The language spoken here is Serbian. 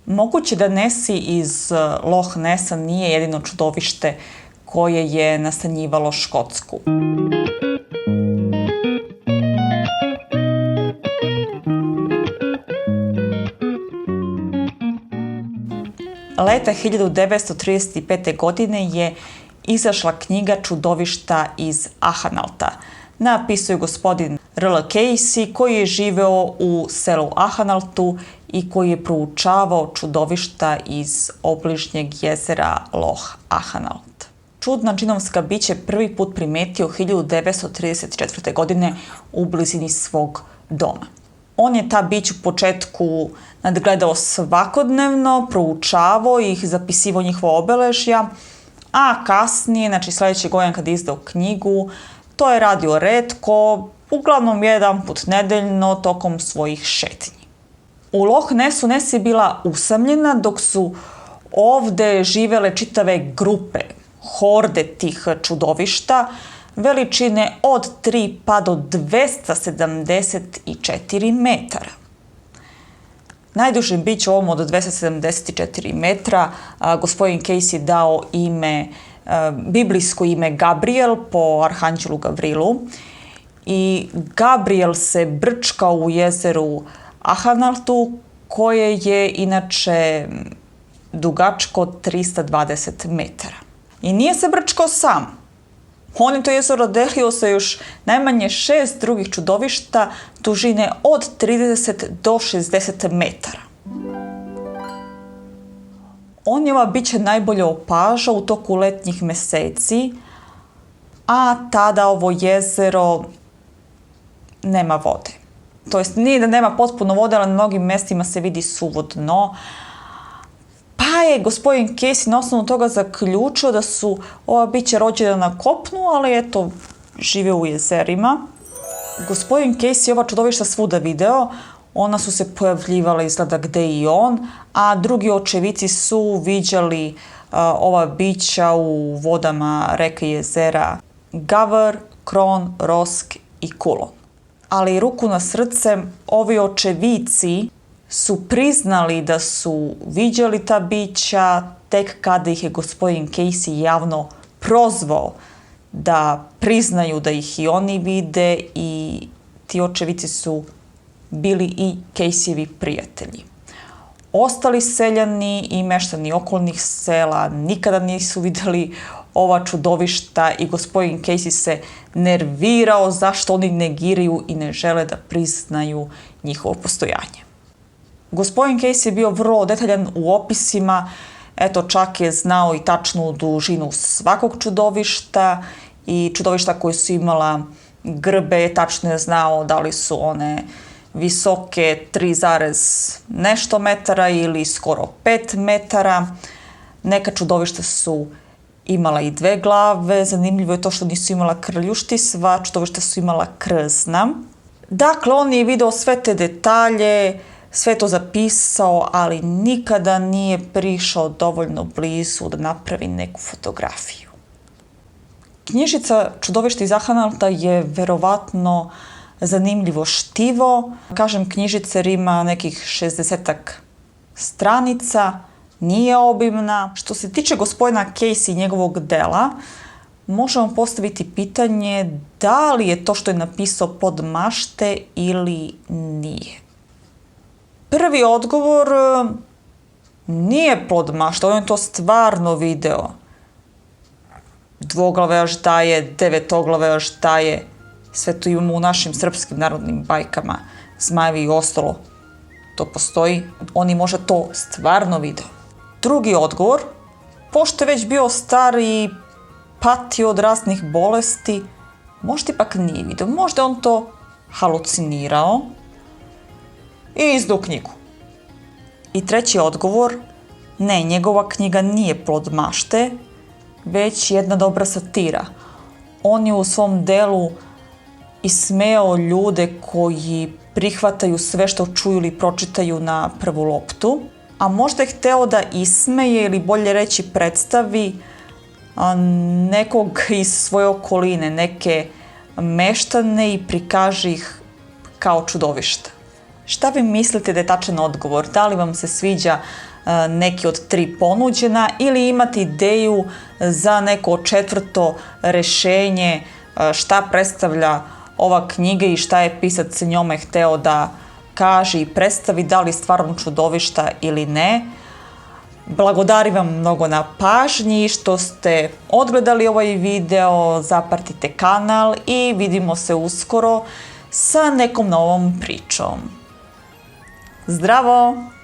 Moguće da Nessie iz Loch Nessa nije jedino čudovište koje je nastanjivalo Škotsku. Leta 1935. godine je izašla knjiga Čudovišta iz Ahanalta. Napisao je gospodin R.L. Casey koji je živeo u selu Ahanaltu i koji je proučavao čudovišta iz obližnjeg jezera Loch Ahanalt. Čudna džinovska bića prvi put primetio 1934. godine u blizini svog doma. On je ta bića u početku nadgledao svakodnevno, proučavao ih, zapisivao njihova obeležja, a kasnije, znači sljedeće godine kad je izdao knjigu, to je radio retko, uglavnom jedan put nedeljno tokom svojih šetnji. U Loch Nessu Nessie je bila usamljena dok su ovde živele čitave grupe, horde tih čudovišta, veličine od 3 pa do 274 metara. Najdužem biću ovom od 274 metra gospodin Casey dao ime, biblijsko ime Gabriel po arhanđelu Gavrilu. I Gabriel se brčkao u jezeru Ahanaltu koje je inače dugačko 320 metara. I nije se brčkao sam. On je to jezero delio sa još najmanje 6 drugih čudovišta dužine od 30 do 60 metara. On je ova bića najbolje opažao u toku letnjih meseci, a tada ovo jezero nema vode. To jest nije da nema potpuno vode, ali na mnogim mestima se vidi suvo dno. Pa je gospodin Casey na osnovu toga zaključio da su ova bića rođena na kopnu, ali eto, žive u jezerima. Gospodin Casey ova čudovišta svuda video, ona su se pojavljivala izgleda gde i on, a drugi očevici su viđali ova bića u vodama reke i jezera Gavr, Kron, Rosk i Kulon. Ali ruku na srce, ovi očevici su priznali da su viđali ta bića tek kada ih je gospodin Casey javno prozvao da priznaju da ih i oni vide, i ti očevici su bili i Casey-evi prijatelji. Ostali seljani i meštani okolnih sela nikada nisu videli ova čudovišta i gospodin Casey se nervirao zašto oni negiraju i ne žele da priznaju njihovo postojanje. Gospodin Casey je bio vrlo detaljan u opisima, eto čak je znao i tačnu dužinu svakog čudovišta i čudovišta koje su imala grbe, tačno je znao da li su one visoke 3, nešto metara ili skoro 5 metara. Neka čudovišta su imala i 2 glave, zanimljivo je to što nisu imala krljušti, sva čudovišta su imala krzna. Dakle, on je video sve te detalje, sve to zapisao, ali nikada nije prišao dovoljno blizu da napravi neku fotografiju. Knjižica Čudovišta iz Ahanalta je verovatno zanimljivo štivo. Kažem, knjižica ima nekih 60-ak stranica, nije obimna. Što se tiče gospodina Casey i njegovog dela, možemo postaviti pitanje da li je to što je napisao pod mašte ili nije. Prvi odgovor, nije pod mašte, on je to stvarno video. Dvoglave aždaje, devetoglave aždaje, sve to imamo u našim srpskim narodnim bajkama, zmajevi i ostalo. To postoji, on je možda to stvarno video. Drugi odgovor, pošto je već bio star i patio od raznih bolesti, možda ipak nije video, možda on to halucinirao i izdao knjigu. I treći odgovor, ne, njegova knjiga nije plod mašte, već jedna dobra satira. On je u svom delu ismejao ljude koji prihvataju sve što čuju ili pročitaju na prvu loptu, a možda je hteo da ismeje ili bolje reći predstavi nekog iz svoje okoline, neke meštane i prikaže ih kao čudovišta. Šta vi mislite da je tačan odgovor? Da li vam se sviđa neki od 3 ponuđena ili imate ideju za neko 4. rješenje šta predstavlja ova knjiga i šta je pisac njome hteo da kaže i predstavi, da li stvarno čudovišta ili ne. Blagodarim vam mnogo na pažnji što ste odgledali ovaj video, zapratite kanal i vidimo se uskoro sa nekom novom pričom. Zdravo!